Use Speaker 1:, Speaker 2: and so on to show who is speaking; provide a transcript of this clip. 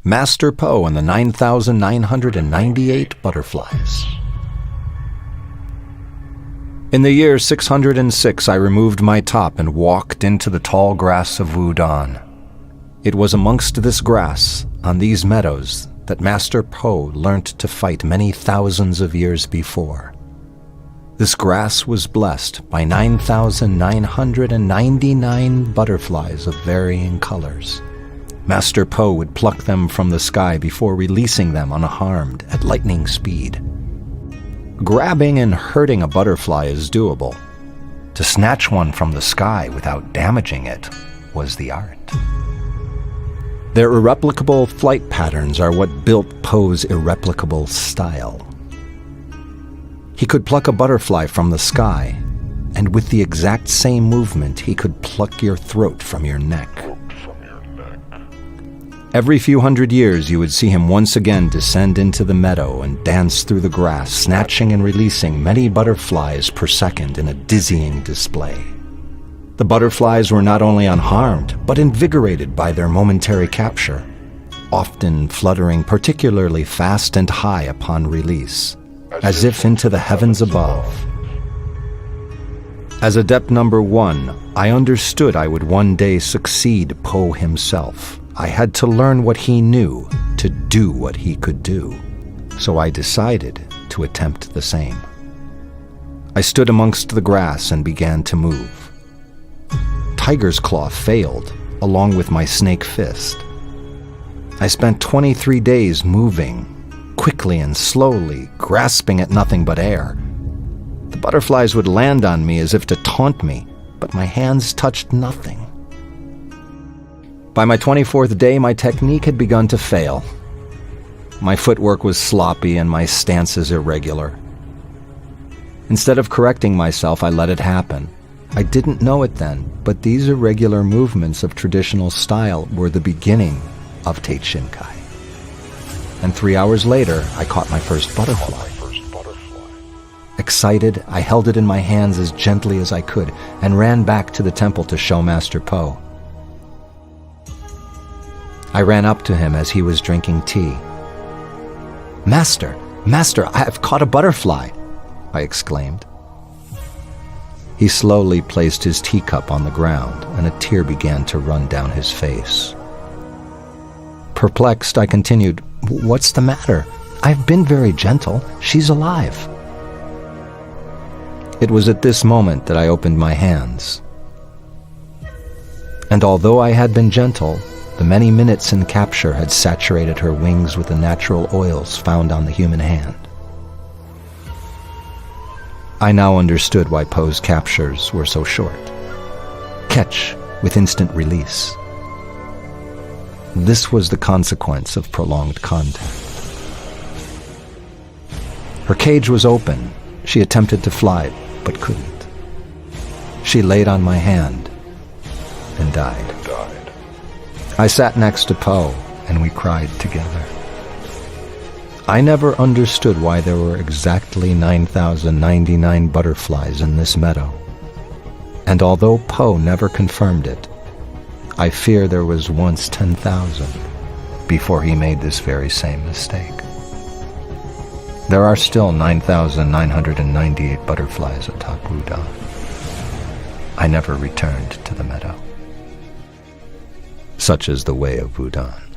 Speaker 1: Master Po and the 9,998 butterflies. In the year 606, I removed my top and walked into the tall grass of Wudan. It was amongst this grass, on these meadows, that Master Po learnt to fight many thousands of years before. This grass was blessed by 9,999 butterflies of varying colors. Master Po would pluck them from the sky before releasing them unharmed at lightning speed. Grabbing and hurting a butterfly is doable. To snatch one from the sky without damaging it was the art. Their irreplicable flight patterns are what built Po's irreplicable style. He could pluck a butterfly from the sky, and with the exact same movement, he could pluck your throat from your neck. Every few hundred years, you would see him once again descend into the meadow and dance through the grass, snatching and releasing many butterflies per second in a dizzying display. The butterflies were not only unharmed, but invigorated by their momentary capture, often fluttering particularly fast and high upon release, as if into the heavens above. As Adept number 1, I understood I would one day succeed Po himself. I had to learn what he knew to do what he could do, so I decided to attempt the same. I stood amongst the grass and began to move. Tiger's Claw failed, along with my snake fist. I spent 23 days moving, quickly and slowly, grasping at nothing but air. The butterflies would land on me as if to taunt me, but my hands touched nothing. By my 24th day, my technique had begun to fail. My footwork was sloppy and my stances irregular. Instead of correcting myself, I let it happen. I didn't know it then, but these irregular movements of traditional style were the beginning of Teichinkai. And 3 hours later, I caught my first butterfly. Excited, I held it in my hands as gently as I could and ran back to the temple to show Master Po. I ran up to him as he was drinking tea. Master, I have caught a butterfly," I exclaimed. He slowly placed his teacup on the ground, and a tear began to run down his face. Perplexed, I continued, "What's the matter? I've been very gentle. She's alive." It was at this moment that I opened my hands. And although I had been gentle, the many minutes in capture had saturated her wings with the natural oils found on the human hand. I now understood why Po's captures were so short. Catch with instant release. This was the consequence of prolonged contact. Her cage was open. She attempted to fly, but couldn't. She laid on my hand and died. I sat next to Po, and we cried together. I never understood why there were exactly 9,099 butterflies in this meadow. And although Po never confirmed it, I fear there was once 10,000 before he made this very same mistake. There are still 9,998 butterflies atop Wudan. I never returned to the meadow. Such is the way of Wudan.